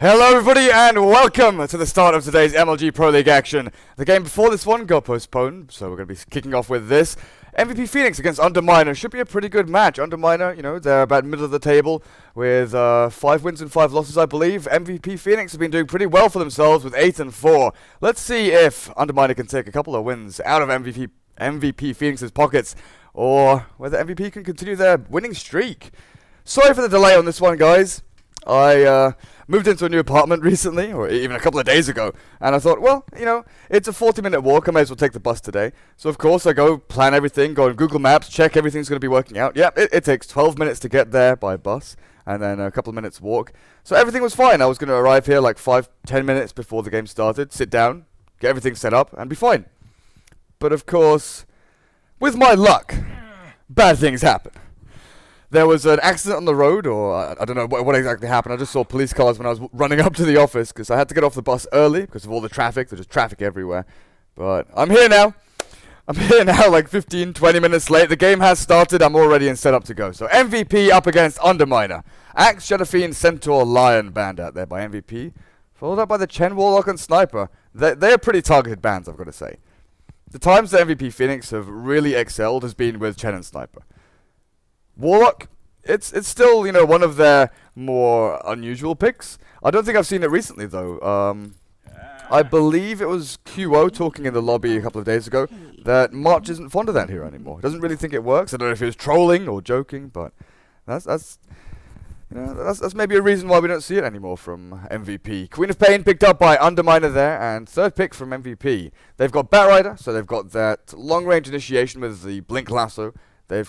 Hello everybody and welcome to the start of today's MLG Pro League action. The game before this one got postponed, so we're going to be kicking off with this. MVP Phoenix against Underminer should be a pretty good match. Underminer, you know, they're about middle of the table with 5 wins and 5 losses, I believe. MVP Phoenix have been doing pretty well for themselves with 8 and 4. Let's see if Underminer can take a couple of wins out of MVP Phoenix's pockets, or whether MVP can continue their winning streak. Sorry for the delay on this one, guys. I moved into a new apartment recently, or even a couple of days ago, and I thought, well, you know, it's a 40-minute walk, I may as well take the bus today. So of course I go plan everything, go on Google Maps, check everything's going to be working out. Yep, it takes 12 minutes to get there by bus, and then a couple of minutes walk. So everything was fine. I was going to arrive here like 5-10 minutes before the game started, sit down, get everything set up, and be fine. But of course, with my luck, bad things happen. There was an accident on the road, or I don't know what exactly happened. I just saw police cars when I was running up to the office because I had to get off the bus early because of all the traffic. There's just traffic everywhere. But I'm here now. I'm here now like 15-20 minutes late. The game has started. I'm all ready and set up to go. So MVP up against Underminer. Axe, Shadowfiend, Centaur, Lion banned out there by MVP. Followed up by the Chen, Warlock, and Sniper. They're pretty targeted bans, I've got to say. The times that MVP Phoenix have really excelled has been with Chen and Sniper. Warlock, it's still, you know, one of their more unusual picks. I don't think I've seen it recently, though. I believe it was QO talking in the lobby a couple of days ago that March isn't fond of that hero anymore. He doesn't really think it works. I don't know if he was trolling or joking, but that's maybe a reason why we don't see it anymore from MVP. Queen of Pain picked up by Underminer there, and third pick from MVP. They've got Batrider, so they've got that long-range initiation with the Blink Lasso. They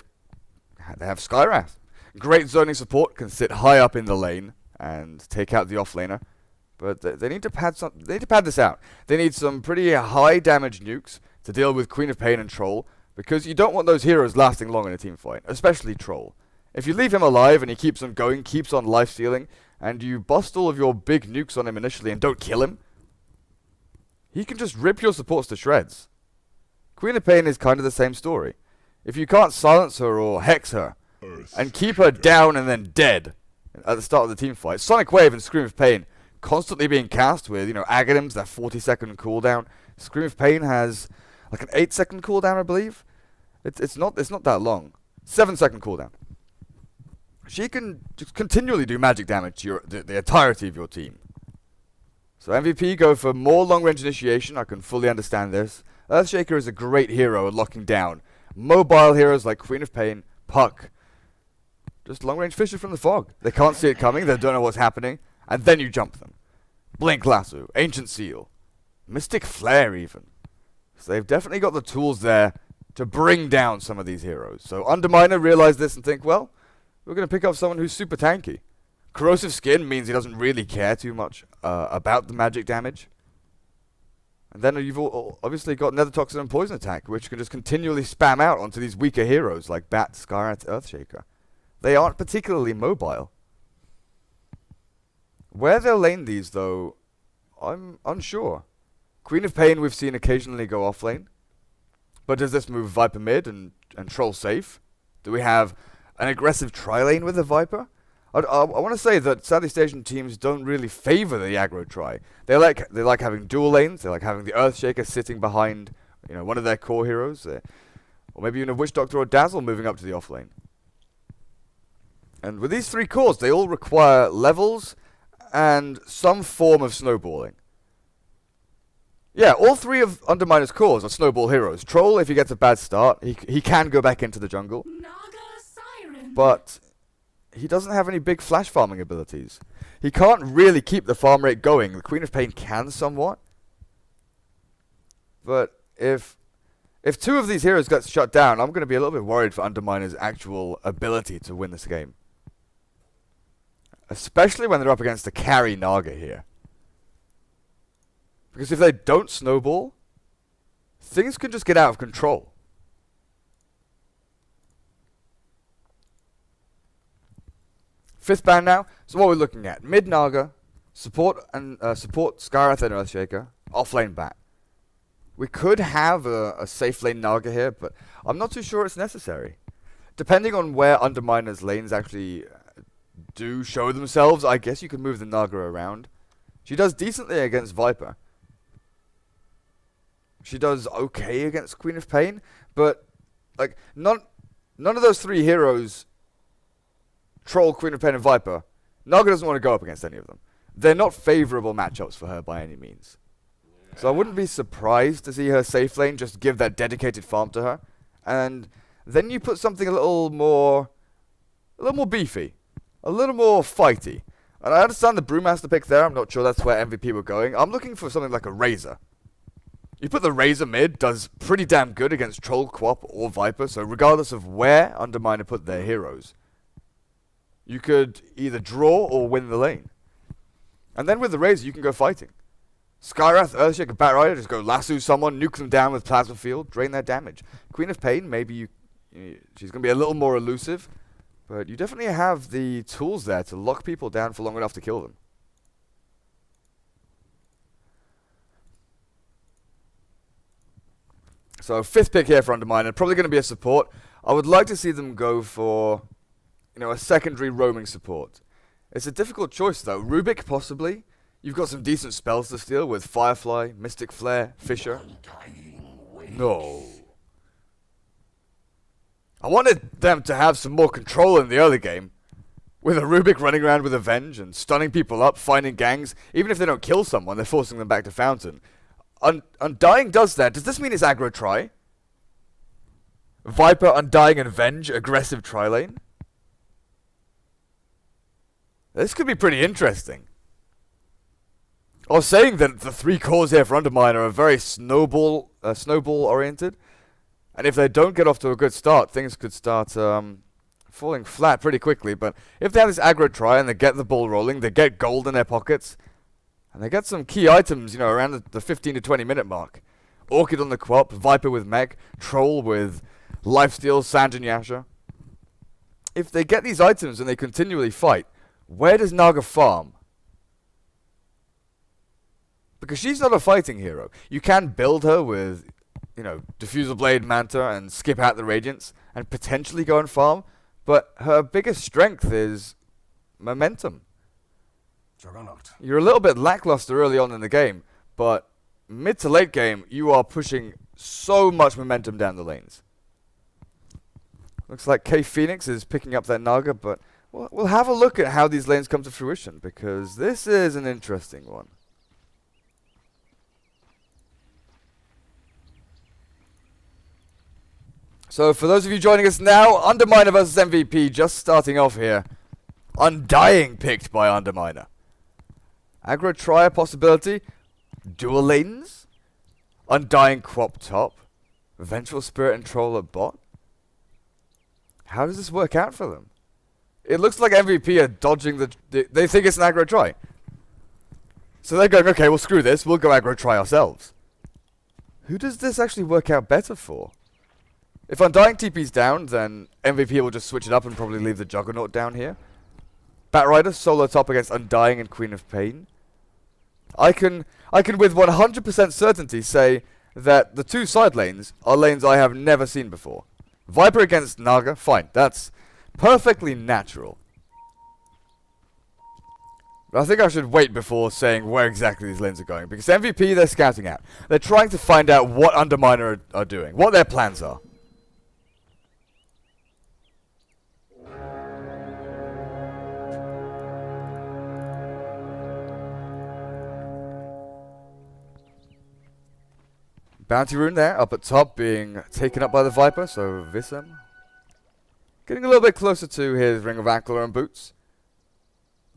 have Skywrath. Great zoning support, can sit high up in the lane and take out the offlaner. But they need to pad this out. They need some pretty high damage nukes to deal with Queen of Pain and Troll, because you don't want those heroes lasting long in a team fight, especially Troll. If you leave him alive and he keeps on going, keeps on life stealing, and you bust all of your big nukes on him initially and don't kill him, he can just rip your supports to shreds. Queen of Pain is kind of the same story. If you can't silence her or hex her, and keep her down and then dead at the start of the team fight, Sonic Wave and Scream of Pain constantly being cast with, you know, Aghanims, that 40-second cooldown. Scream of Pain has like an 8-second cooldown, I believe. It's not that long. 7-second cooldown. She can just continually do magic damage to the entirety of your team. So MVP go for more long-range initiation. I can fully understand this. Earthshaker is a great hero at locking down mobile heroes like Queen of Pain, Puck. Just long-range fishes from the fog. They can't see it coming, they don't know what's happening, and then you jump them. Blink Lasso, Ancient Seal, Mystic Flare even. So they've definitely got the tools there to bring down some of these heroes. So Underminer realize this and think, well, we're going to pick up someone who's super tanky. Corrosive Skin means he doesn't really care too much about the magic damage. And then you've obviously got Nether Toxin and Poison Attack, which can just continually spam out onto these weaker heroes like Bat, Skywrath, Earthshaker. They aren't particularly mobile. Where they'll lane these, though, I'm unsure. Queen of Pain we've seen occasionally go off lane. But does this move Viper mid and Troll safe? Do we have an aggressive tri-lane with the Viper? I want to say that Southeast Asian teams don't really favor the aggro try. They like having dual lanes. They like having the Earthshaker sitting behind, you know, one of their core heroes, or maybe even a Witch Doctor or Dazzle moving up to the off lane. And with these 3 cores, they all require levels and some form of snowballing. Yeah, all 3 of Underminer's cores are snowball heroes. Troll, if he gets a bad start, he can go back into the jungle. But he doesn't have any big flash farming abilities. He can't really keep the farm rate going. The Queen of Pain can somewhat. But if 2 of these heroes get shut down, I'm going to be a little bit worried for Underminer's actual ability to win this game. Especially when they're up against a carry Naga here. Because if they don't snowball, things can just get out of control. Fifth ban now. So what we're looking at: mid Naga, support Skywrath and Earthshaker, off lane Bat. We could have a safe lane Naga here, but I'm not too sure it's necessary. Depending on where Underminer's lanes actually do show themselves, I guess you could move the Naga around. She does decently against Viper. She does okay against Queen of Pain, but like none of those three heroes, Troll, Queen of Pain, and Viper, Naga doesn't want to go up against any of them. They're not favorable matchups for her by any means. So I wouldn't be surprised to see her safe lane just give that dedicated farm to her, and then you put something a little more beefy, a little more fighty. And I understand the Brewmaster pick there. I'm not sure that's where MVP were going. I'm looking for something like a Razor. You put the Razor mid, does pretty damn good against Troll, Quap, or Viper, so regardless of where Underminer put their heroes, you could either draw or win the lane. And then with the Razor, you can go fighting. Skywrath, Earthshaker, Batrider, just go lasso someone, nuke them down with Plasma Field, drain their damage. Queen of Pain, maybe she's going to be a little more elusive, but you definitely have the tools there to lock people down for long enough to kill them. So 5th pick here for Underminer, probably going to be a support. I would like to see them go for, a secondary roaming support. It's a difficult choice though. Rubik possibly. You've got some decent spells to steal with Firefly, Mystic Flare, Fisher. No. I wanted them to have some more control in the early game. With a Rubik running around with Avenge and stunning people up, finding gangs. Even if they don't kill someone, they're forcing them back to Fountain. Undying does that. Does this mean it's aggro try? Viper, Undying, and Venge, aggressive tri lane? This could be pretty interesting. I was saying that the 3 cores here for Underminer are very snowball oriented. And if they don't get off to a good start, things could start falling flat pretty quickly. But if they have this aggro try and they get the ball rolling, they get gold in their pockets, and they get some key items, around the 15 to 20 minute mark. Orchid on the Quap, Viper with Mech, Troll with Lifesteal, Sanj and Yasha. If they get these items and they continually fight, where does Naga farm? Because she's not a fighting hero. You can build her with, Diffusal Blade, Manta, and skip out the Radiance, and potentially go and farm, but her biggest strength is momentum. You're a little bit lackluster early on in the game, but mid to late game, you are pushing so much momentum down the lanes. Looks like K Phoenix is picking up that Naga, but we'll have a look at how these lanes come to fruition, because this is an interesting one. So for those of you joining us now, Underminer versus MVP, just starting off here. Undying picked by Underminer. Aggro try a possibility. Dual lanes. Undying Quap top. Vengeful Spirit and Troll at bot. How does this work out for them? It looks like MVP are dodging they think it's an aggro try. So they're going, okay, well screw this, we'll go aggro try ourselves. Who does this actually work out better for? If Undying TP's down, then MVP will just switch it up and probably leave the Juggernaut down here. Batrider solo top against Undying and Queen of Pain. I can with 100% certainty say that the 2 side lanes are lanes I have never seen before. Viper against Naga, fine, that's perfectly natural. But I think I should wait before saying where exactly these lanes are going, because MVP they're scouting out. They're trying to find out what Underminer are doing, what their plans are. Bounty rune there, up at top, being taken up by the Viper, so Vissem. Getting a little bit closer to his Ring of Ankler and boots.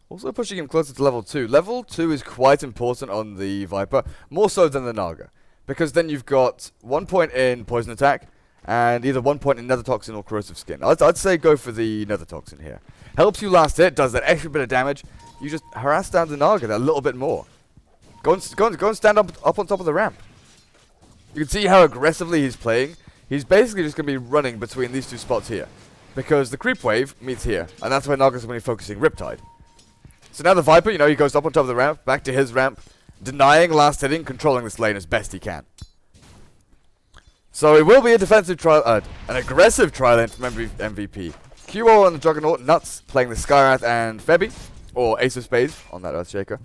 Also pushing him closer to level 2. Level 2 is quite important on the Viper, more so than the Naga. Because then you've got 1 point in Poison Attack, and either 1 point in Nether Toxin or Corrosive Skin. I'd say go for the Nether Toxin here. Helps you last hit, does that extra bit of damage. You just harass down the Naga a little bit more. Go and stand up on top of the ramp. You can see how aggressively he's playing. He's basically just going to be running between these 2 spots here. Because the creep wave meets here. And that's where Naga's going to be focusing Riptide. So now the Viper, he goes up on top of the ramp, back to his ramp. Denying last hitting, controlling this lane as best he can. So it will be a defensive trial, an aggressive trial lane from MVP. QO on the Juggernaut, Nuts playing the Skywrath and Febby. Or Ace of Spades on that Earthshaker.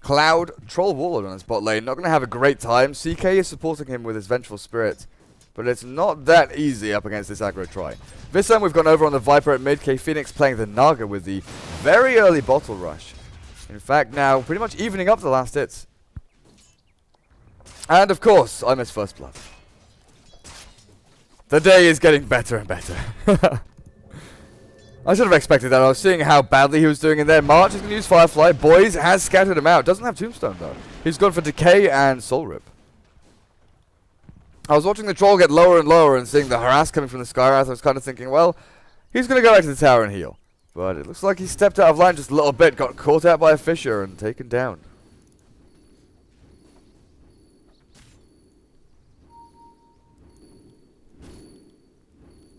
Cloud, Troll Warlord on his bot lane. Not going to have a great time. CK is supporting him with his Vengeful Spirit. But it's not that easy up against this aggro try. This time we've gone over on the Viper at mid. K Phoenix playing the Naga with the very early bottle rush. In fact, now pretty much evening up the last hits. And of course, I miss first blood. The day is getting better and better. I should have expected that. I was seeing how badly he was doing in there. March is going to use Firefly. Boys has scattered him out. Doesn't have Tombstone though. He's gone for Decay and Soul Rip. I was watching the troll get lower and lower and seeing the harass coming from the Skywrath. I was kind of thinking, well, he's going to go back to the tower and heal. But it looks like he stepped out of line just a little bit, got caught out by a Fissure and taken down.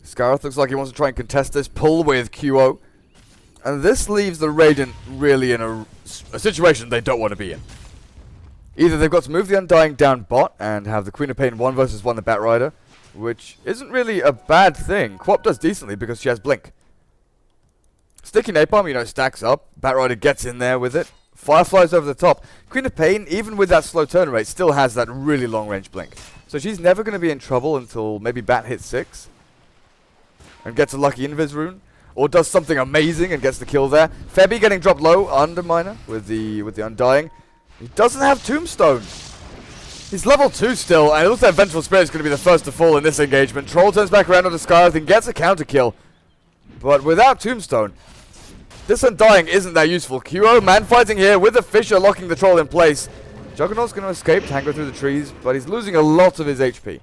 Skywrath looks like he wants to try and contest this pull with QO. And this leaves the Radiant really in a situation they don't want to be in. Either they've got to move the Undying down bot and have the Queen of Pain 1 versus 1 the Batrider, which isn't really a bad thing. Quap does decently because she has Blink. Sticky Napalm, you know, stacks up. Batrider gets in there with it. Fireflies over the top. Queen of Pain, even with that slow turn rate, still has that really long range Blink. So she's never going to be in trouble until maybe Bat hits 6. And gets a lucky Invis rune. Or does something amazing and gets the kill there. Febby getting dropped low. Underminer with the Undying. He doesn't have Tombstone. He's level 2 still, and it looks like Vengeful Spirit is going to be the first to fall in this engagement. Troll turns back around on the Skywrath and gets a counter kill. But without Tombstone, this Undying isn't that useful. QO man fighting here with the Fissure locking the Troll in place. Juggernaut's going to escape, tango through the trees, but he's losing a lot of his HP.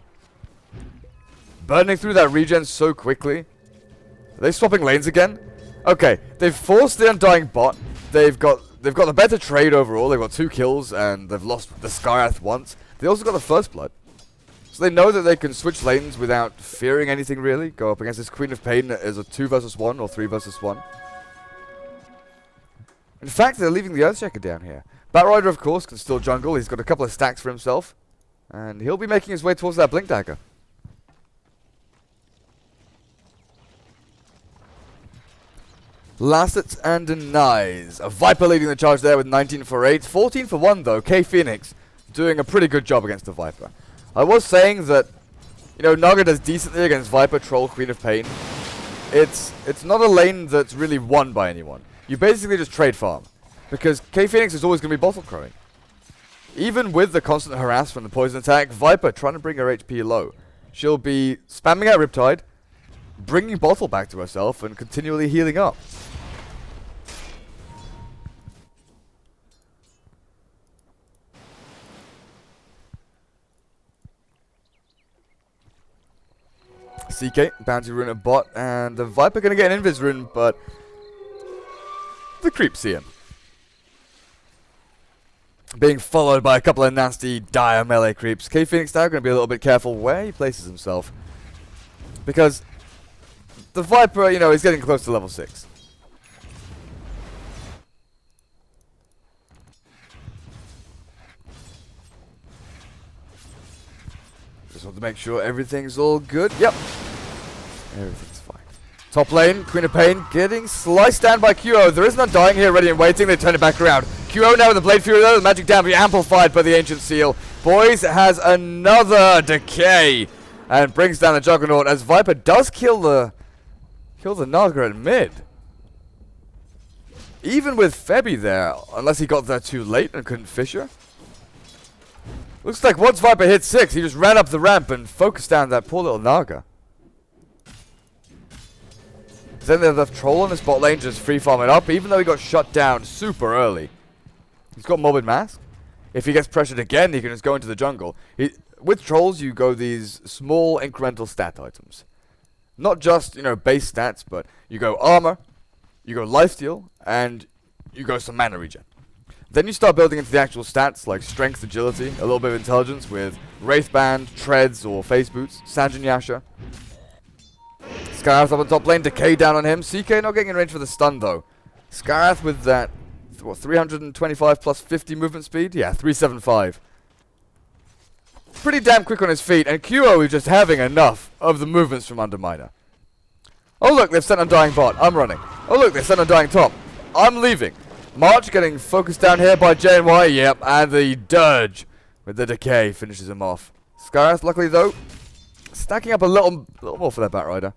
Burning through that regen so quickly. Are they swapping lanes again? Okay, they've forced the Undying bot. They've got the better trade overall. They've got 2 kills and they've lost the Skywrath once. They also got the first blood. So they know that they can switch lanes without fearing anything really. Go up against this Queen of Pain as a 2 versus 1 or 3 versus 1. In fact, they're leaving the Earthshaker down here. Batrider, of course, can still jungle. He's got a couple of stacks for himself. And he'll be making his way towards that Blink Dagger. Lassets and denies. A Viper leading the charge there with 19 for 8. 14 for 1 though. K Phoenix doing a pretty good job against the Viper. I was saying that, you know, Naga does decently against Viper, Troll, Queen of Pain. It's not a lane that's really won by anyone. You basically just trade farm. Because K Phoenix is always going to be bottle crowing. Even with the constant harass from the poison attack, Viper trying to bring her HP low. She'll be spamming out Riptide, bringing bottle back to herself, and continually healing up. CK, bounty rune at bot, and the Viper gonna get an invis rune, but the creeps see him. Being followed by a couple of nasty dire melee creeps. K Phoenix now gonna be a little bit careful where he places himself. Because the Viper, you know, is getting close to level 6. Just want to make sure everything's all good. Yep. Everything's fine. Top lane, Queen of Pain getting sliced down by QO. There is an Undying here ready and waiting. They turn it back around. QO now with the Blade Fury though. The magic damage amplified by the Ancient Seal. Boys has another decay. And brings down the Juggernaut as Viper does kill the Naga at mid. Even with Febby there, unless he got there too late and couldn't Fissure. Looks like once Viper hit 6, he just ran up the ramp and focused down that poor little Naga. Then they left Troll on his bot lane, just free farm it up, even though he got shut down super early. He's got Morbid Mask. If he gets pressured again, he can just go into the jungle. With Trolls, you go these small incremental stat items. Not just, you know, base stats, but you go armor, you go lifesteal, and you go some mana regen. Then you start building into the actual stats like strength, agility, a little bit of intelligence with Wraithband, treads, or face boots, Sanjin Yasha. Skywrath up on top lane, decay down on him. CK not getting in range for the stun though. Skywrath with that, what, 325 plus 50 movement speed? Yeah, 375. Pretty damn quick on his feet, and QO is just having enough of the movements from Underminer. Oh look, they've sent Undying bot. I'm running. Oh look, they've sent Undying top. I'm leaving. March getting focused down here by JNY. Yep, and the Dirge with the decay finishes him off. Skyrath, luckily though, stacking up a little more for that Batrider,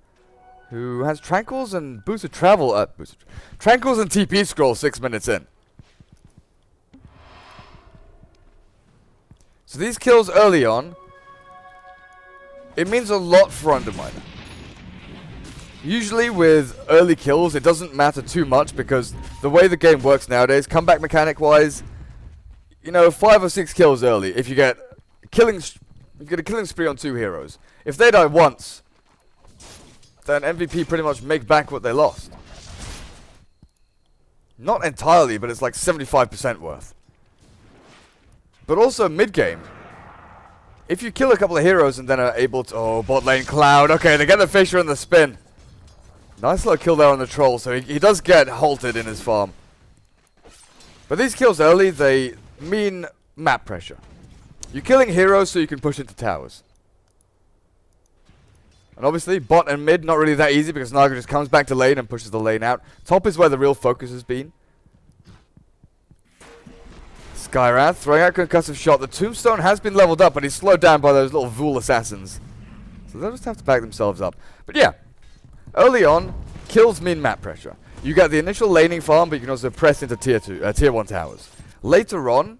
who has Tranquils and boosted travel. Tranquils and TP scroll 6 minutes in. So these kills early on, it means a lot for Underminer. Usually with early kills, it doesn't matter too much because the way the game works nowadays, comeback mechanic wise, you know, 5 or 6 kills early. If you get a killing spree on 2 heroes. If they die once, then MVP pretty much make back what they lost. Not entirely, but it's like 75% worth. But also mid-game, if you kill a couple of heroes and then are able to... Oh, bot lane Cloud. Okay, they get the Fisher and the spin. Nice little kill there on the Troll, so he does get halted in his farm. But these kills early, they mean map pressure. You're killing heroes so you can push into towers. And obviously, bot and mid, not really that easy because Naga just comes back to lane and pushes the lane out. Top is where the real focus has been. Skyrath throwing out concussive shot. The tombstone has been leveled up, but he's slowed down by those little Vul assassins. So they'll just have to back themselves up. But yeah, early on, kills mean map pressure. You get the initial laning farm, but you can also press into tier 1 towers. Later on,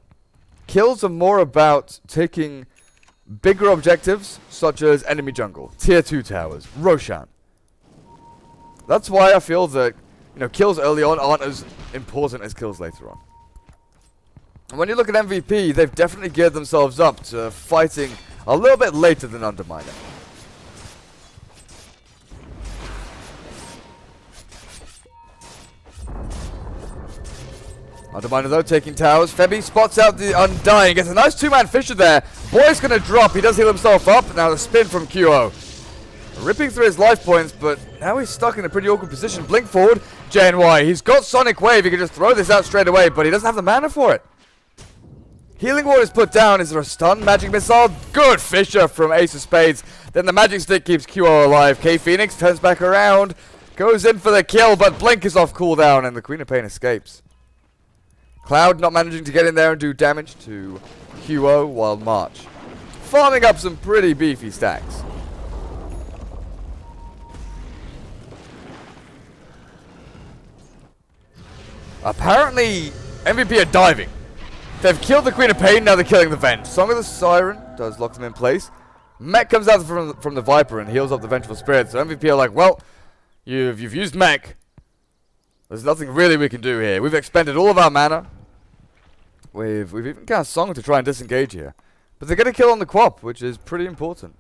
kills are more about taking bigger objectives, such as enemy jungle, tier 2 towers, Roshan. That's why I feel that, you know, kills early on aren't as important as kills later on. And when you look at MVP, they've definitely geared themselves up to fighting a little bit later than Underminer. Underminer though taking towers. Febby spots out the Undying. Gets a nice 2-man Fisher there. Boy's gonna drop. He does heal himself up. Now the spin from QO. Ripping through his life points, but now he's stuck in a pretty awkward position. Blink forward. JNY. He's got Sonic Wave. He can just throw this out straight away, but he doesn't have the mana for it. Healing Ward is put down. Is there a stun? Magic Missile. Good Fisher from Ace of Spades. Then the Magic Stick keeps QO alive. K Phoenix turns back around. Goes in for the kill, but Blink is off cooldown and the Queen of Pain escapes. Cloud not managing to get in there and do damage to QO while March farming up some pretty beefy stacks. Apparently, MVP are diving. They've killed the Queen of Pain, now they're killing the Venge. Song of the Siren does lock them in place. Mech comes out from the Viper and heals up the Vengeful Spirit. So MVP are like, well, you've used Mech. There's nothing really we can do here. We've expended all of our mana. We've even cast Song to try and disengage here. But they're going to kill on the Quap, which is pretty important.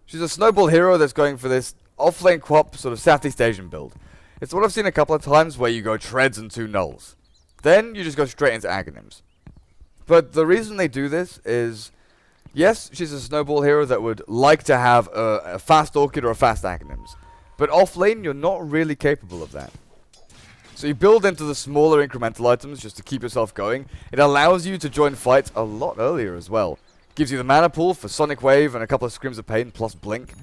She's a snowball hero that's going for this off-lane Quap sort of Southeast Asian build. It's what I've seen a couple of times where you go Treads and 2 Nulls. Then you just go straight into Aghanims. But the reason they do this is, yes, she's a snowball hero that would like to have a fast Orchid or a fast Aghanims. But off-lane, you're not really capable of that. So you build into the smaller incremental items just to keep yourself going. It allows you to join fights a lot earlier as well. Gives you the mana pool for Sonic Wave and a couple of Screams of Pain plus Blink.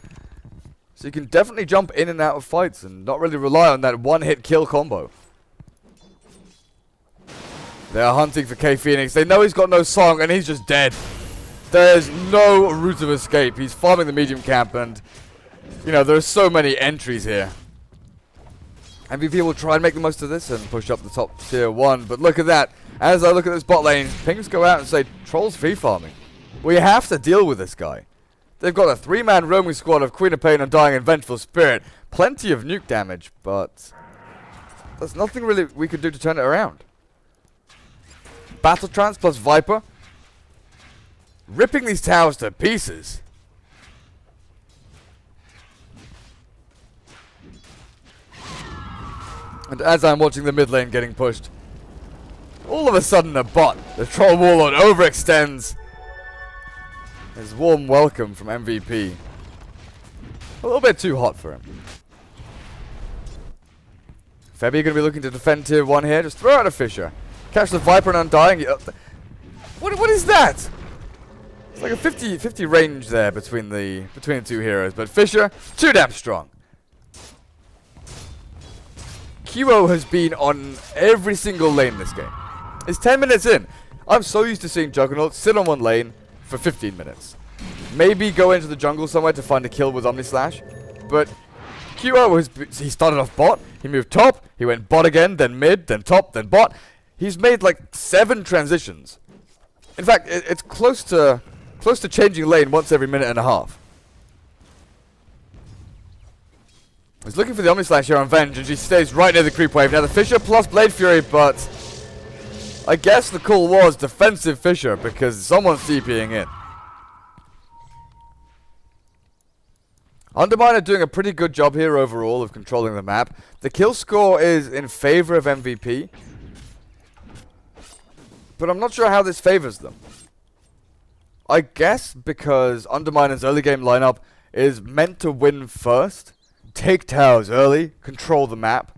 So you can definitely jump in and out of fights and not really rely on that one-hit kill combo. They are hunting for K Phoenix. They know he's got no Song and he's just dead. There's no route of escape. He's farming the medium camp and, you know, there's so many entries here. MVP will try and make the most of this and push up the top tier 1. But look at that. As I look at this bot lane, pings go out and say, Troll's free farming. We have to deal with this guy. They've got a 3-man roaming squad of Queen of Pain, Undying, and Vengeful Spirit. Plenty of nuke damage, but there's nothing really we could do to turn it around. Battle Trance plus Viper. Ripping these towers to pieces. And as I'm watching the mid lane getting pushed, all of a sudden a bot, the Troll Warlord, overextends. His warm welcome from MVP. A little bit too hot for him. Febby going to be looking to defend tier 1 here. Just throw out a Fisher. Catch the Viper and Undying. What is that? It's like a 50-50 range there between the two heroes. But Fisher, too damn strong. QO has been on every single lane this game. It's 10 minutes in. I'm so used to seeing Juggernaut sit on one lane for 15 minutes. Maybe go into the jungle somewhere to find a kill with Omnislash. But QO, he started off bot, he moved top, he went bot again, then mid, then top, then bot. He's made like 7 transitions. In fact, it's close to changing lane once every minute and a half. He's looking for the Omnislash here on Venge, and she stays right near the creep wave. Now the Fissure plus Blade Fury, but I guess the call was defensive Fissure because someone's TPing in. Underminer doing a pretty good job here overall of controlling the map. The kill score is in favor of MVP, but I'm not sure how this favors them. I guess because Underminer's early game lineup is meant to win first, take towers early, control the map,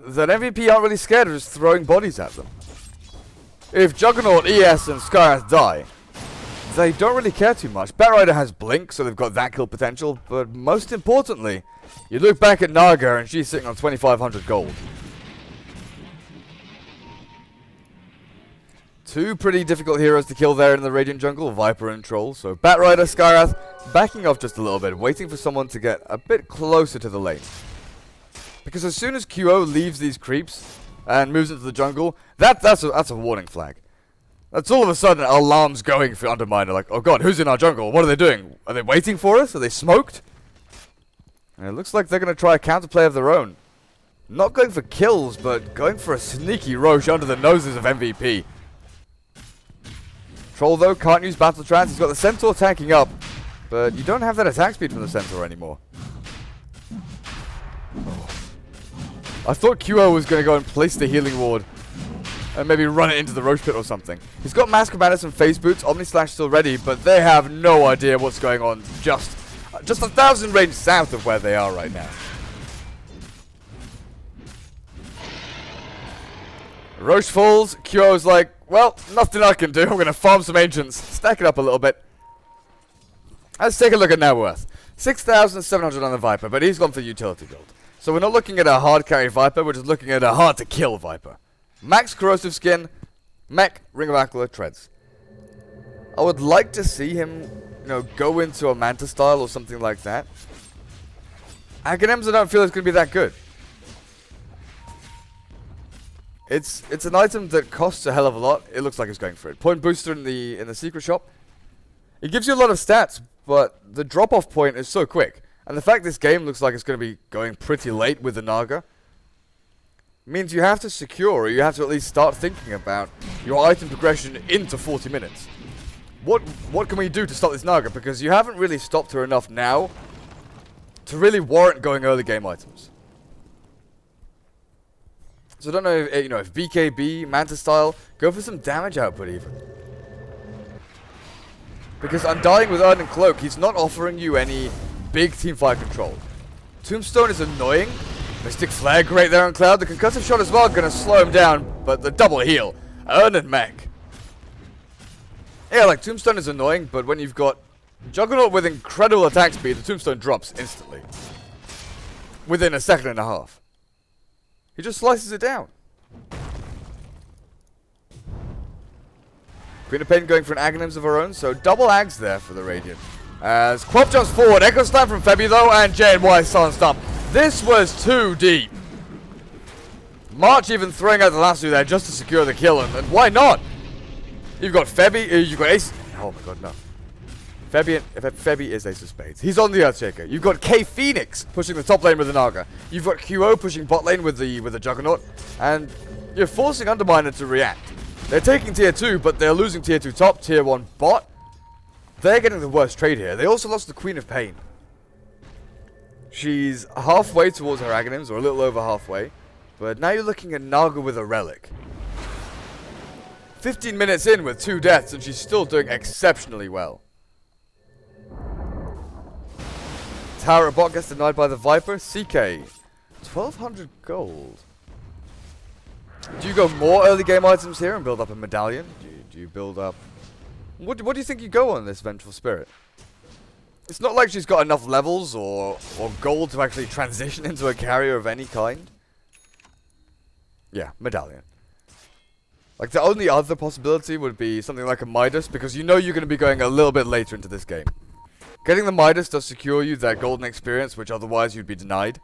that MVP aren't really scared of just throwing bodies at them. If Juggernaut, ES, and Skyrath die, they don't really care too much. Batrider has Blink, so they've got that kill potential, but most importantly, you look back at Naga and she's sitting on 2,500 gold. 2 pretty difficult heroes to kill there in the Radiant jungle, Viper and Troll. So Batrider, Skyrath, backing off just a little bit, waiting for someone to get a bit closer to the lane. Because as soon as QO leaves these creeps and moves into the jungle, that's a warning flag. That's all of a sudden alarms going for Underminer, like, oh god, who's in our jungle? What are they doing? Are they waiting for us? Are they smoked? And it looks like they're going to try a counterplay of their own. Not going for kills, but going for a sneaky Roche under the noses of MVP. Troll, though, can't use Battle Trance. He's got the Centaur tanking up, but you don't have that attack speed from the Centaur anymore. I thought QO was going to go and place the healing ward and maybe run it into the Roche pit or something. He's got Mask of Madness and Phase Boots, Omnislash still ready, but they have no idea what's going on just 1,000 range south of where they are right now. Roche falls, QO's like, well, nothing I can do. I'm going to farm some Ancients, stack it up a little bit. Let's take a look at net worth. 6,700 on the Viper, but he's gone for utility build. So we're not looking at a hard carry Viper, we're just looking at a hard to kill Viper. Max corrosive skin, mech, Ring of Aquila, treads. I would like to see him, go into a Manta style or something like that. Aghanim's I don't feel it's going to be that good. It's an item that costs a hell of a lot. It looks like it's going for it. Point booster in the secret shop. It gives you a lot of stats, but the drop-off point is so quick. And the fact this game looks like it's going to be going pretty late with the Naga means you have to secure, or you have to at least start thinking about your item progression into 40 minutes. What can we do to stop this Naga? Because you haven't really stopped her enough now to really warrant going early game items. So I don't know if BKB, Manta style, go for some damage output even. Because Undying with Urn and Cloak, he's not offering you any big teamfight control. Tombstone is annoying. Mystic Flare great there on Cloud. The concussive shot as well going to slow him down, but the double heal. Urn and Mech. Yeah, like Tombstone is annoying, but when you've got Juggernaut with incredible attack speed, the Tombstone drops instantly. Within a second and a half. He just slices it down. Queen of Pain going for an Aghanims of her own, so double Ags there for the Radiant. As Quap jumps forward, Echo Slam from Febby though, and JNY silenced up. This was too deep. March even throwing out the lasso there just to secure the kill, and why not? You've got Febby, you've got Ace. Oh my god, no. Febby is Ace of Spades. He's on the Earthshaker. You've got K Phoenix pushing the top lane with the Naga. You've got QO pushing bot lane with the Juggernaut, and you're forcing Underminer to react. They're taking tier 2, but they're losing tier 2 top, tier 1 bot. They're getting the worst trade here. They also lost the Queen of Pain. She's halfway towards her Aghanims, or a little over halfway. But now you're looking at Naga with a Relic. 15 minutes in with 2 deaths, and she's still doing exceptionally well. Tower at bot gets denied by the Viper. CK, 1,200 gold. Do you go more early game items here and build up a medallion? Do you build up... What do you think you go on this Vengeful Spirit? It's not like she's got enough levels or gold to actually transition into a carrier of any kind. Yeah, medallion. Like, the only other possibility would be something like a Midas, because you know you're going to be going a little bit later into this game. Getting the Midas does secure you that golden experience, which otherwise you'd be denied.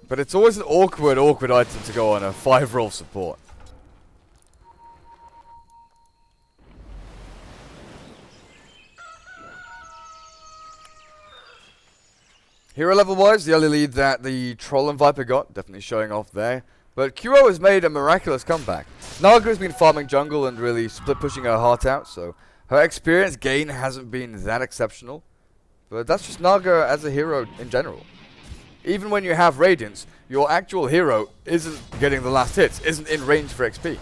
But it's always an awkward item to go on a 5-role support. Hero level wise, the only lead that the Troll and Viper got, definitely showing off there. But QO has made a miraculous comeback. Naga has been farming jungle and really split pushing her heart out, so her experience gain hasn't been that exceptional. But that's just Naga as a hero in general. Even when you have Radiance, your actual hero isn't getting the last hits, isn't in range for XP.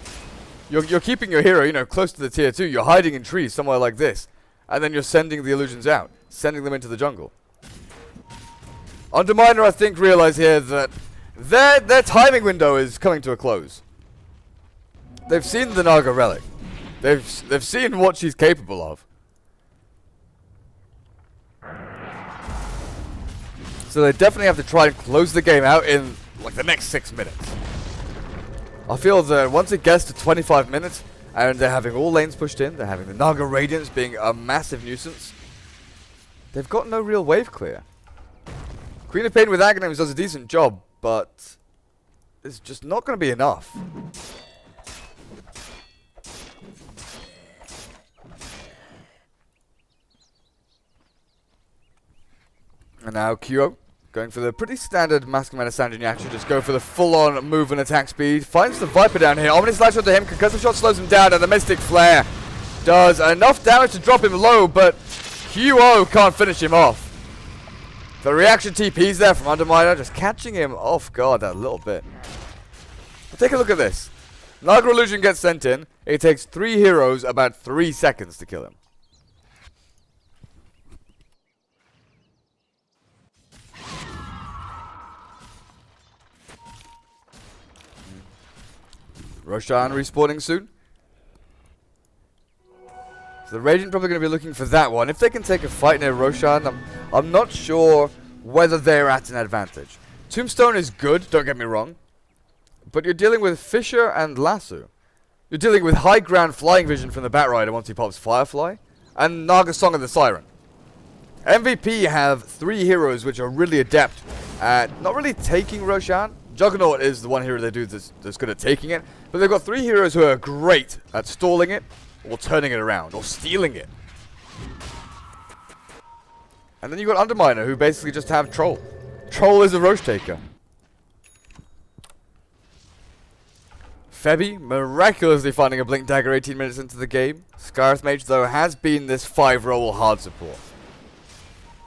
You're keeping your hero, you know, close to the tier 2, you're hiding in trees somewhere like this, and then you're sending the illusions out, sending them into the jungle. Underminer, I think, realize here that their timing window is coming to a close. They've seen the Naga relic. They've seen what she's capable of. So they definitely have to try and close the game out in like the next 6 minutes. I feel that once it gets to 25 minutes and they're having all lanes pushed in, they're having the Naga Radiance being a massive nuisance, they've got no real wave clear. Queen of Pain with Aghanim's does a decent job, but it's just not going to be enough. And now QO, going for the pretty standard Mask Commander Sanjin action, just go for the full-on move and attack speed. Finds the Viper down here. Omni Slash onto him, concussive shot slows him down, and the Mystic Flare does enough damage to drop him low, but QO can't finish him off. The reaction TP's there from Underminer, just catching him off guard a little bit. But take a look at this. Naga Illusion gets sent in. It takes 3 heroes about 3 seconds to kill him. Roshan respawning soon. So the Radiant probably going to be looking for that one. If they can take a fight near Roshan, I'm not sure whether they're at an advantage. Tombstone is good, don't get me wrong. But you're dealing with Fisher and Lasso. You're dealing with high ground flying vision from the Batrider once he pops Firefly. And Naga Song of the Siren. MVP have 3 heroes which are really adept at not really taking Roshan. Juggernaut is the one hero they do that's good at taking it. But they've got 3 heroes who are great at stalling it, or turning it around, or stealing it. And then you've got Underminer, who basically just have Troll. Troll is a Roche taker. Febby miraculously finding a Blink Dagger 18 minutes into the game. Scarith Mage, though, has been this 5-role hard support.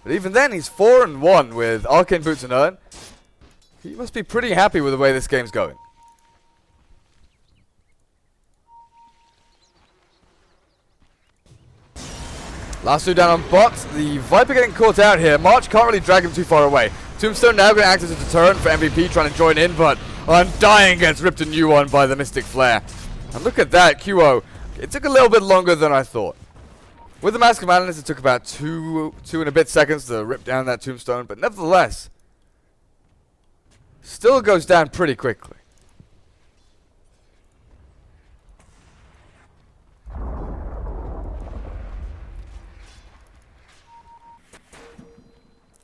But even then, he's 4-1 with Arcane Boots and Urn. He must be pretty happy with the way this game's going. Lasso down on bot. The Viper getting caught out here. March can't really drag him too far away. Tombstone now going to act as a deterrent for MVP trying to join in, but Undying gets ripped a new one by the Mystic Flare. And look at that, QO. It took a little bit longer than I thought. With the Mask of Madness, it took about two and a bit seconds to rip down that Tombstone, but nevertheless, still goes down pretty quickly.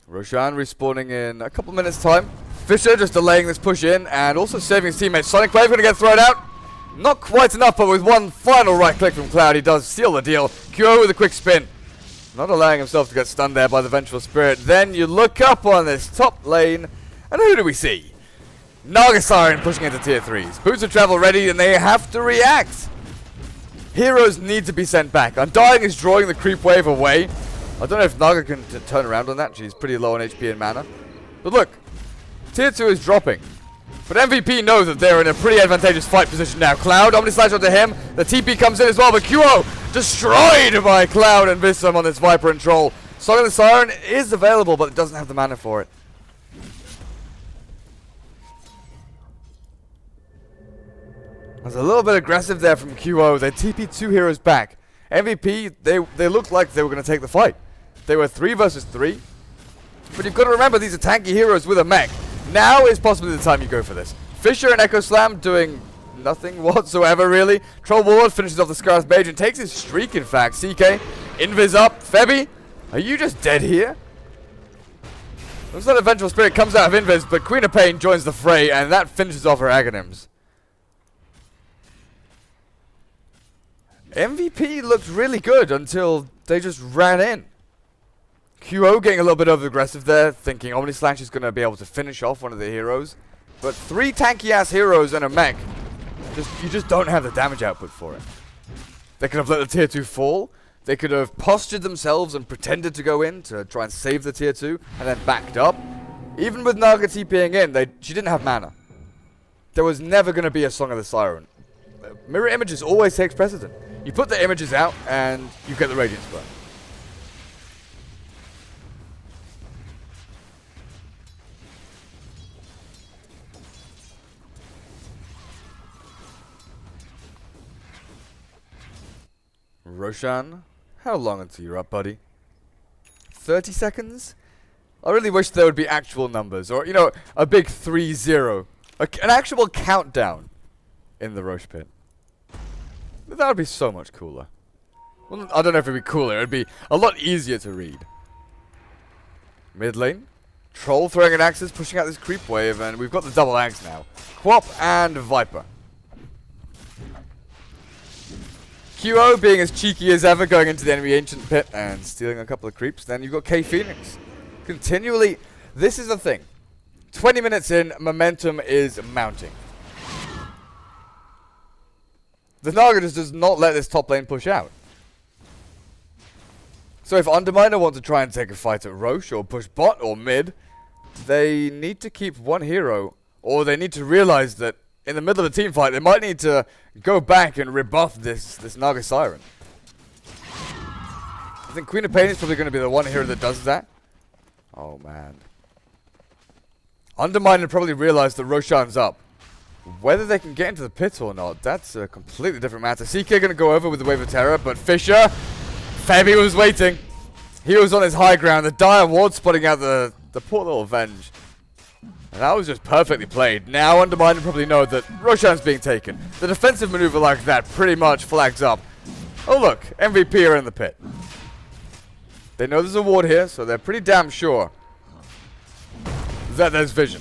Roshan respawning in a couple minutes time. Fisher just delaying this push in and also saving his teammates. Sonic Wave going to get thrown out. Not quite enough, but with one final right click from Cloud, he does seal the deal. QO with a quick spin. Not allowing himself to get stunned there by the Vengeful Spirit. Then you look up on this top lane, and who do we see? Naga Siren pushing into tier 3s. Boots of Travel ready, and they have to react. Heroes need to be sent back. Undying is drawing the creep wave away. I don't know if Naga can turn around on that. She's pretty low on HP and mana. But look, tier 2 is dropping. But MVP knows that they're in a pretty advantageous fight position now. Cloud, Omni Slash onto him. The TP comes in as well, but QO destroyed by Cloud and Visum on this Viper and Troll. Song of the Siren is available, but it doesn't have the mana for it. That's a little bit aggressive there from QO. They TP 2 heroes back. MVP, they looked like they were going to take the fight. They were 3 versus 3. But you've got to remember, these are tanky heroes with a mech. Now is possibly the time you go for this. Fisher and Echo Slam doing nothing whatsoever, really. Troll Warlord finishes off the Scar's Mage and takes his streak, in fact. CK, Invis up. Febby, are you just dead here? Looks like Vengeful Spirit comes out of Invis, but Queen of Pain joins the fray, and that finishes off her Aghanims. MVP looked really good until they just ran in. QO getting a little bit over-aggressive there, thinking Omnislash is going to be able to finish off one of the heroes. But 3 tanky-ass heroes and a mech, you just don't have the damage output for it. They could have let the tier 2 fall. They could have postured themselves and pretended to go in to try and save the tier 2, and then backed up. Even with Naga TPing in, she didn't have mana. There was never going to be a Song of the Siren. Mirror images always takes precedent. You put the images out, and you get the Radiance Burn. Roshan, how long until you're up, buddy? 30 seconds? I really wish there would be actual numbers, or, you know, a big 3-0. An actual countdown in the Roche pit. That would be so much cooler. Well, I don't know if it would be cooler, it would be a lot easier to read. Mid lane. Troll throwing an Axis, pushing out this creep wave, and we've got the double Axe now. Quap and Viper. QO being as cheeky as ever, going into the enemy ancient pit and stealing a couple of creeps. Then you've got K Phoenix. Continually, this is the thing. 20 minutes in, momentum is mounting. The Naga just does not let this top lane push out. So if Underminer want to try and take a fight at Roche or push bot or mid, they need to keep one hero, or they need to realize that in the middle of the team fight, they might need to go back and rebuff this Naga Siren. I think Queen of Pain is probably going to be the one hero that does that. Oh, man. Underminer probably realized that Roshan's up. Whether they can get into the pit or not, that's a completely different matter. CK going to go over with the Wave of Terror, but Fisher, Febby was waiting. He was on his high ground. The Dire Ward spotting out the poor little Venge. And that was just perfectly played. Now Underminer probably know that Roshan's being taken. The defensive maneuver like that pretty much flags up. Oh look, MVP are in the pit. They know there's a ward here, so they're pretty damn sure that there's vision.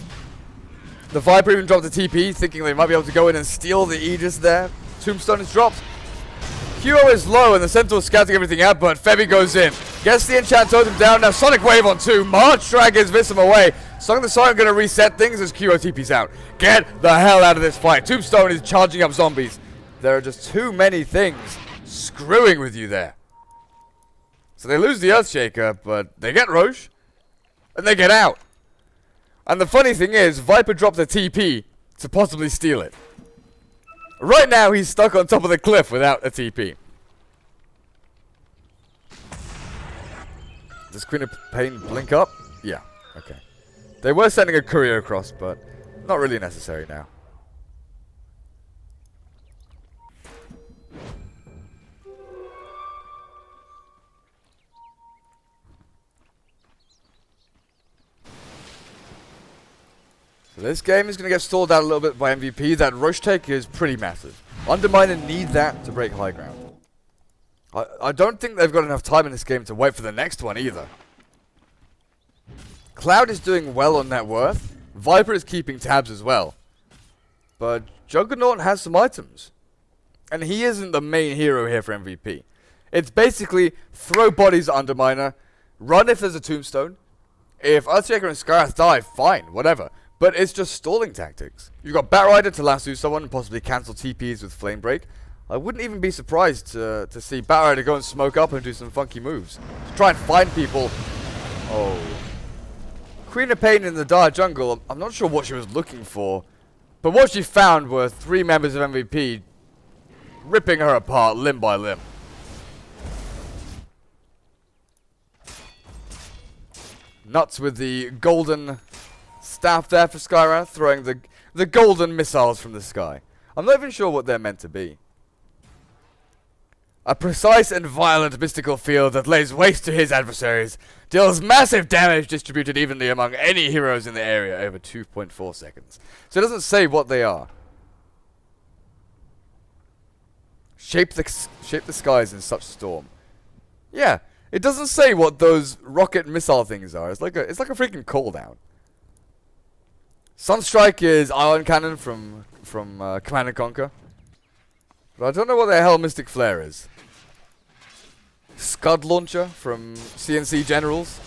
The Viper even dropped a TP, thinking they might be able to go in and steal the Aegis there. Tombstone is dropped. QO is low, and the Centaur's scouting everything out, but Febby goes in. Gets the Enchant Totem down. Now Sonic Wave on 2. March Drag is Visum away. Song of the Siren going to reset things as QO TP's out. Get the hell out of this fight. Tombstone is charging up zombies. There are just too many things screwing with you there. So they lose the Earthshaker, but they get Roche, and they get out. And the funny thing is, Viper dropped a TP to possibly steal it. Right now, he's stuck on top of the cliff without a TP. Does Queen of Pain blink up? Yeah, okay. They were sending a courier across, but not really necessary now. So this game is going to get stalled out a little bit by MVP. That Roche take is pretty massive. Underminer need that to break high ground. I don't think they've got enough time in this game to wait for the next one either. Cloud is doing well on net worth. Viper is keeping tabs as well. But Juggernaut has some items. And he isn't the main hero here for MVP. It's basically throw bodies at Underminer, run if there's a tombstone. If Earthshaker and Skyrath die, fine, whatever. But it's just stalling tactics. You've got Batrider to lasso someone and possibly cancel TPs with Flame Break. I wouldn't even be surprised to see Batrider go and smoke up and do some funky moves. To try and find people. Oh. Queen of Pain in the Dire jungle, I'm not sure what she was looking for. But what she found were 3 members of MVP ripping her apart limb by limb. Nuts with the golden staff there for Skyrath, throwing the golden missiles from the sky. I'm not even sure what they're meant to be. A precise and violent mystical field that lays waste to his adversaries, deals massive damage distributed evenly among any heroes in the area over 2.4 seconds. So it doesn't say what they are. Shape the skies in such storm. Yeah, it doesn't say what those rocket missile things are. It's like a freaking cooldown. Sunstrike is ion cannon from Command and Conquer. But I don't know what the hell Mystic Flare is. Scud Launcher from CNC Generals.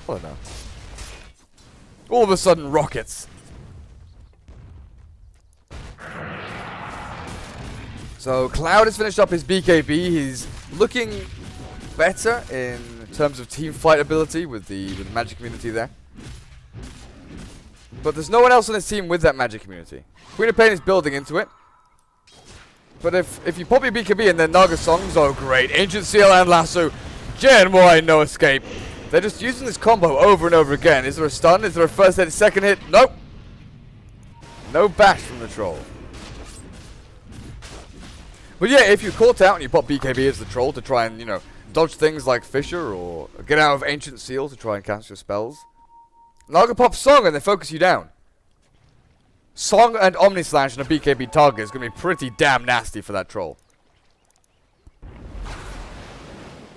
I don't know. All of a sudden, rockets. So Cloud has finished up his BKB. He's looking better in terms of team fight ability with the magic community there. But there's no one else on his team with that magic community. Queen of Pain is building into it. But if you pop your BKB and then Naga Songs, oh great. Ancient Seal and Lasso. Gen Y, no escape. They're just using this combo over and over again. Is there a stun? Is there a first hit, second hit? Nope. No bash from the troll. But yeah, if you caught out and you pop BKB as the troll to try and, you know, dodge things like Fissure or get out of Ancient Seal to try and cast your spells, Naga pops Song and they focus you down. Song and Omni Slash on a BKB target is going to be pretty damn nasty for that troll.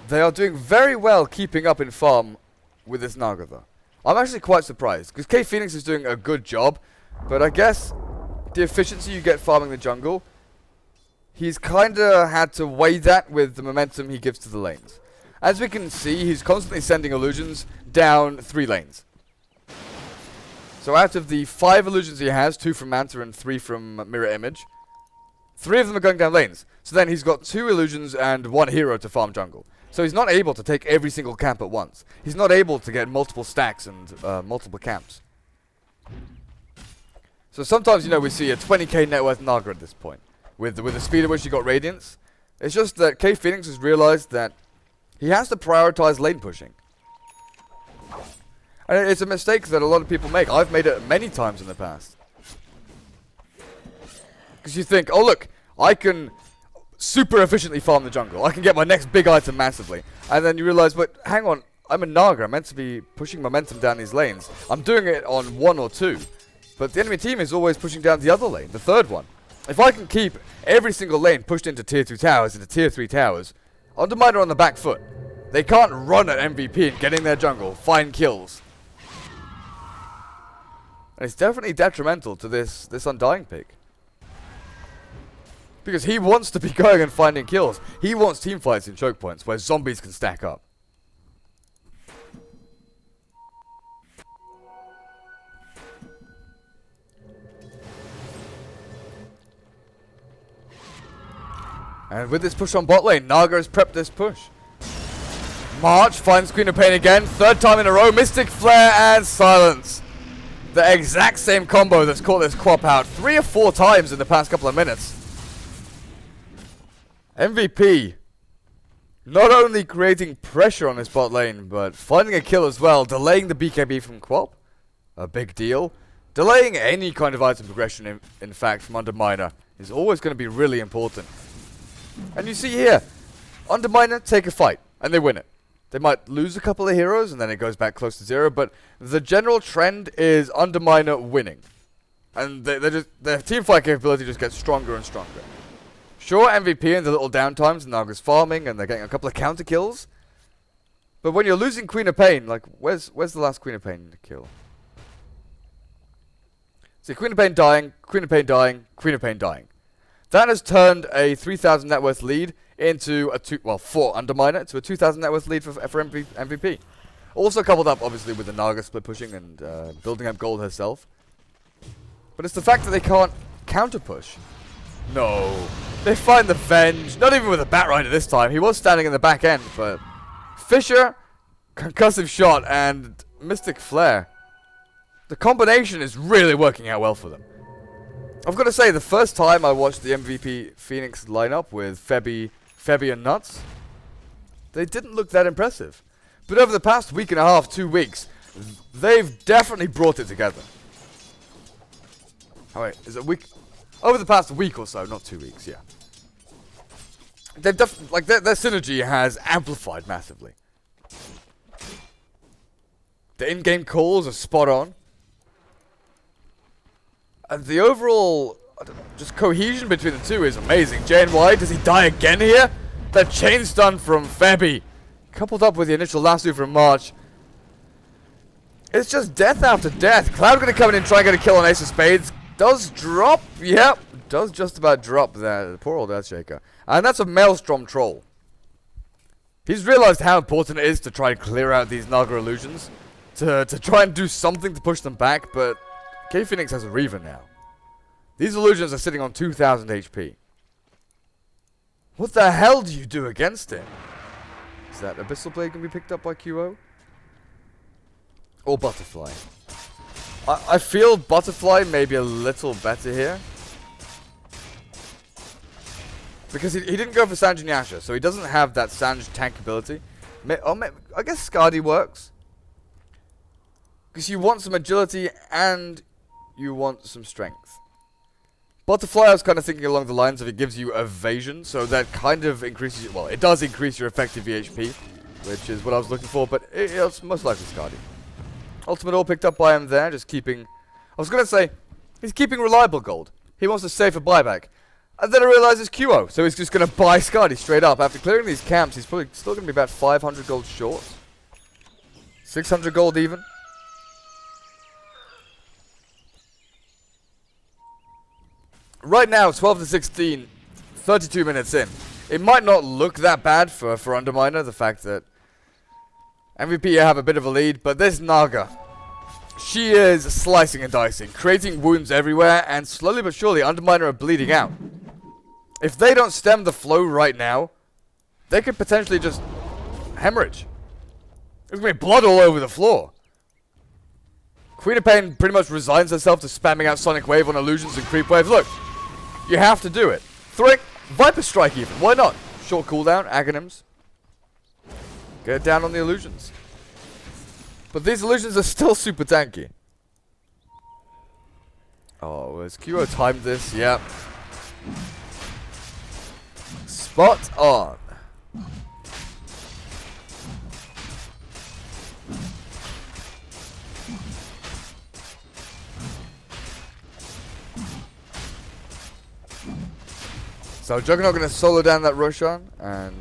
They are doing very well keeping up in farm with this Naga though. I'm actually quite surprised because K Phoenix is doing a good job, but I guess the efficiency you get farming the jungle, he's kinda had to weigh that with the momentum he gives to the lanes. As we can see, he's constantly sending illusions down 3 lanes. So out of the 5 illusions he has, 2 from Manta and 3 from Mirror Image, 3 of them are going down lanes. So then he's got 2 illusions and 1 hero to farm jungle. So he's not able to take every single camp at once. He's not able to get multiple stacks and multiple camps. So sometimes, you know, we see a 20k net worth Naga at this point. With the speed at which he got Radiance. It's just that K Phoenix has realized that he has to prioritize lane pushing. And it's a mistake that a lot of people make. I've made it many times in the past. Because you think, oh look, I can super efficiently farm the jungle. I can get my next big item massively. And then you realize, but hang on, I'm a Naga. I'm meant to be pushing momentum down these lanes. I'm doing it on 1 or 2. But the enemy team is always pushing down the other lane, the 3rd one. If I can keep every single lane pushed into tier 2 towers, into tier 3 towers, Underminer on the back foot. They can't run at MVP and get in their jungle, find kills. And it's definitely detrimental to this Undying pick. Because he wants to be going and finding kills. He wants teamfights in choke points where zombies can stack up. And with this push on bot lane, Naga has prepped this push. March finds Queen of Pain again, 3rd time in a row, Mystic Flare and Silence. The exact same combo that's caught this Quap out 3 or 4 times in the past couple of minutes. MVP not only creating pressure on this bot lane, but finding a kill as well, delaying the BKB from Quap. A big deal. Delaying any kind of item progression, in fact, from Underminer is always going to be really important. And you see here, Underminer take a fight, and they win it. They might lose a couple of heroes, and then it goes back close to 0, but the general trend is Underminer winning. And their teamfight capability just gets stronger and stronger. Sure, MVP in the little downtimes, Naga's farming, and they're getting a couple of counter kills. But when you're losing Queen of Pain, like, where's the last Queen of Pain kill? See, Queen of Pain dying, Queen of Pain dying, Queen of Pain dying. That has turned a 3,000 net worth lead into a for Underminer, to a 2,000 net worth lead for MVP. Also coupled up, obviously, with the Naga split pushing and building up gold herself. But it's the fact that they can't counter push. No. They find the Venge, not even with a Batrider this time. He was standing in the back end, but Fissure, concussive shot, and Mystic Flare. The combination is really working out well for them. I've got to say, the first time I watched the MVP Phoenix lineup with Febby and Nuts, they didn't look that impressive. But over the past week and a half, 2 weeks, they've definitely brought it together. Oh wait, is it a week? Over the past week or so, not 2 weeks, yeah. they've like their synergy has amplified massively. The in-game calls are spot on. And the overall just cohesion between the two is amazing. JNY, does he die again here? That chain stun from Febby, coupled up with the initial lasso from March. It's just death after death. Cloud gonna come in and try and get a kill on Ace of Spades. Does drop, yep, does just about drop there. Poor old Earthshaker. And that's a Maelstrom troll. He's realized how important it is to try and clear out these Naga illusions. To try and do something to push them back, but K Phoenix has a Reaver now. These illusions are sitting on 2000 HP. What the hell do you do against it? Is that Abyssal Blade going to be picked up by QO? Or Butterfly? I feel Butterfly may be a little better here. Because he didn't go for Sanj and Yasha, so he doesn't have that Sanj tank ability. I guess Skadi works. Because you want some agility and you want some strength. Butterfly, I was kind of thinking along the lines of it gives you evasion, so that kind of increases, well, it does increase your effective EHP, which is what I was looking for, but it's most likely Skadi. Ultimate all picked up by him there, just keeping, I was going to say, he's keeping reliable gold. He wants to save for buyback. And then I realized it's QO, so he's just going to buy Skadi straight up. After clearing these camps, he's probably still going to be about 500 gold short. 600 gold even. Right now, 12 to 16, 32 minutes in. It might not look that bad for Underminer, the fact that MVP have a bit of a lead, but this Naga, she is slicing and dicing, creating wounds everywhere, and slowly but surely, Underminer are bleeding out. If they don't stem the flow right now, they could potentially just hemorrhage. There's going to be blood all over the floor. Queen of Pain pretty much resigns herself to spamming out Sonic Wave on illusions and creep waves. Look, you have to do it. Throwing Viper Strike even. Why not? Short cooldown, Aghanims. Get down on the illusions. But these illusions are still super tanky. Oh, has QO timed this? Yep. Spot on. So Juggernaut going to solo down that Roshan and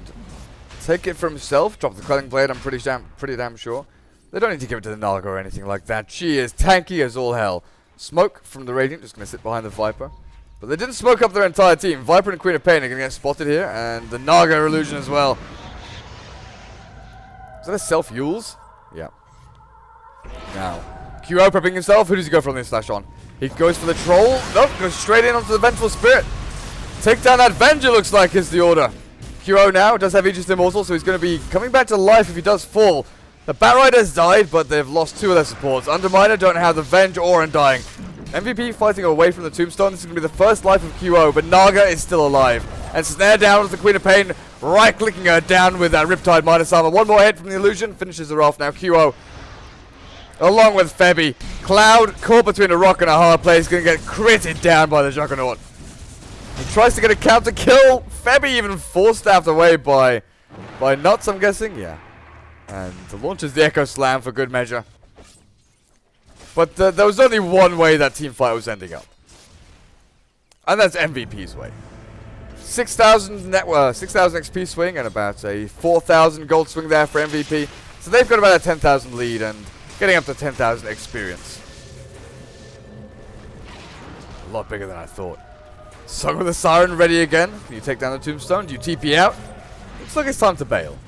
take it for himself. Drop the Quelling Blade, I'm pretty damn sure. They don't need to give it to the Naga or anything like that. She is tanky as all hell. Smoke from the Radiant, just going to sit behind the Viper. But they didn't smoke up their entire team. Viper and Queen of Pain are going to get spotted here, and the Naga illusion as well. Is that a self-Yules? Yeah. Now, QO prepping himself. Who does he go for on this slash on? He goes for the Troll. Nope, goes straight in onto the Vengeful Spirit. Take down that Venger, looks like, is the order. QO now does have Aegis Immortal, so he's going to be coming back to life if he does fall. The Batrider has died, but they've lost two of their supports. Underminer don't have the Venge or Undying. MVP fighting away from the Tombstone. This is going to be the first life of QO, but Naga is still alive. And snare down with the Queen of Pain, right-clicking her down with that Riptide Minus Armor. One more hit from the illusion, finishes her off. Now QO, along with Febby. Cloud, caught between a rock and a hard place, going to get critted down by the Juggernaut. He tries to get a counter kill. Febby even forced out away by Nuts, I'm guessing. Yeah. And launches the Echo Slam for good measure. But there was only one way that team fight was ending up. And that's MVP's way. 6,000 XP swing and about a 4,000 gold swing there for MVP. So they've got about a 10,000 lead and getting up to 10,000 experience. A lot bigger than I thought. Song with the Siren ready again. Can you take down the Tombstone? Do you TP out? Looks like it's time to bail.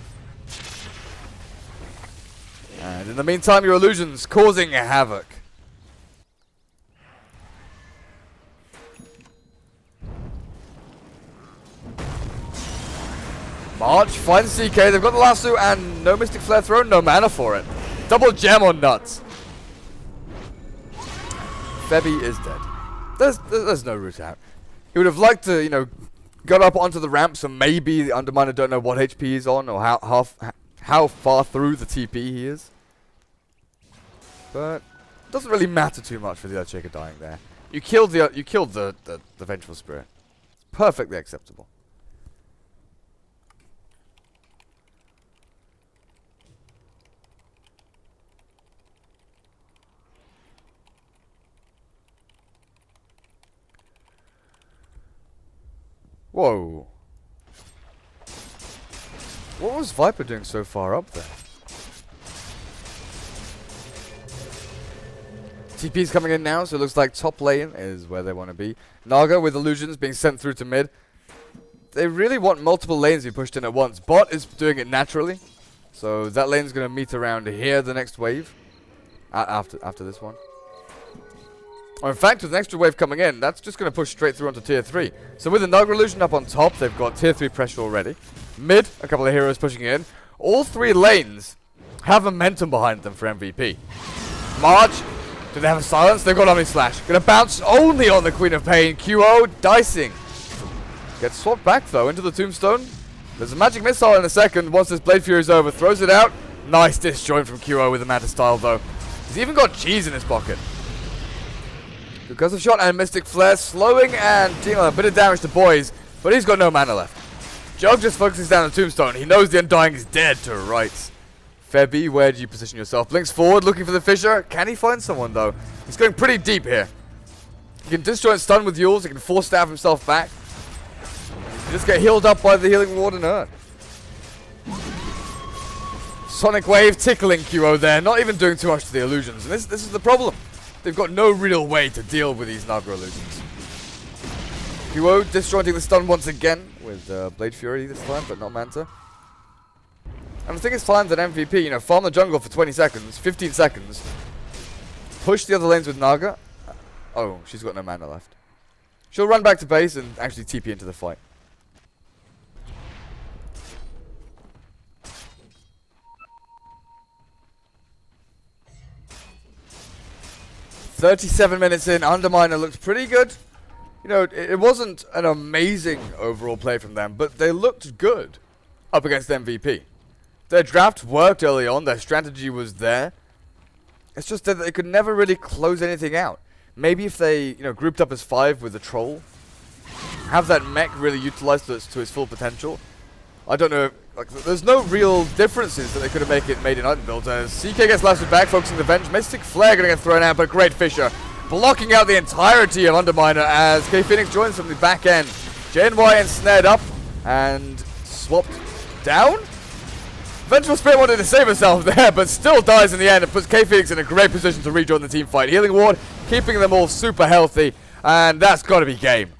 And in the meantime, your illusions causing havoc. March finds CK. They've got the lasso and no Mystic Flare thrown, no mana for it. Double gem on Nuts. Febby is dead. There's no route out. He would have liked to, you know, got up onto the ramp, so maybe the Underminer don't know what HP he's on or how far through the TP he is. But it doesn't really matter too much for the Earthshaker dying there. You killed the Vengeful Spirit. It's perfectly acceptable. Whoa. What was Viper doing so far up there? TP's coming in now, so it looks like top lane is where they want to be. Naga with illusions being sent through to mid. They really want multiple lanes to be pushed in at once. Bot is doing it naturally. So that lane's going to meet around here the next wave. After this one. Or in fact, with an extra wave coming in, that's just going to push straight through onto tier 3. So with the Naga illusion up on top, they've got tier 3 pressure already. Mid, a couple of heroes pushing in. All 3 lanes have momentum behind them for MVP. March. Do they have a silence? They've got Omni Slash. Gonna bounce only on the Queen of Pain. QO dicing. Gets swapped back though into the Tombstone. There's a magic missile in a second once this Blade Fury is over. Throws it out. Nice disjoint from QO with the Manta style though. He's even got cheese in his pocket. Because of shot and Mystic Flare slowing and dealing a bit of damage to boys, but he's got no mana left. Jug just focuses down on Tombstone. He knows the Undying is dead to rights. Febby, where do you position yourself? Blinks forward, looking for the Fissure. Can he find someone, though? He's going pretty deep here. He can disjoint stun with Yules. He can force stab himself back. He just get healed up by the Healing Ward and Earth. Sonic Wave tickling QO there. Not even doing too much to the illusions. And this is the problem. They've got no real way to deal with these Naga illusions. QO disjointing the stun once again with Blade Fury this time, but not Manta. And I think it's time that MVP, you know, farm the jungle for 20 seconds, 15 seconds. Push the other lanes with Naga. Oh, she's got no mana left. She'll run back to base and actually TP into the fight. "37 minutes in, Underminer looks pretty good. You know, it wasn't an amazing overall play from them, but they looked good up against MVP. Their draft worked early on, their strategy was there. It's just that they could never really close anything out. Maybe if they, you know, grouped up as 5 with the Troll, have that mech really utilized to its full potential. I don't know, like, there's no real differences that they could have made in Unbuilt. CK gets lasted back, focusing the Venge. Mystic Flare gonna get thrown out, but great Fissure. Blocking out the entirety of Underminer as K-Phoenix joins from the back end. JNY ensnared up and swapped down? Vengeful Spirit wanted to save herself there, but still dies in the end and puts K-Phoenix in a great position to rejoin the team fight. Healing Ward, keeping them all super healthy, and that's got to be game.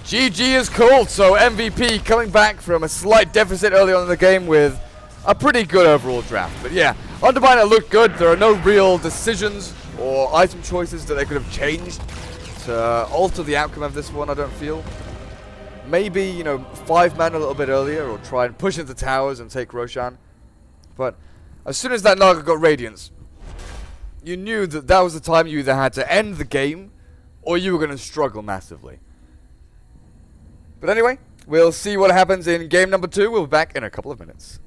GG is called, so MVP coming back from a slight deficit early on in the game with a pretty good overall draft. But yeah, Underminer looked good. There are no real decisions or item choices that they could have changed to alter the outcome of this one, I don't feel. Maybe, you know, 5-man a little bit earlier, or try and push into towers and take Roshan. But as soon as that Naga got Radiance, you knew that that was the time you either had to end the game, or you were going to struggle massively. But anyway, we'll see what happens in game number 2. We'll be back in a couple of minutes.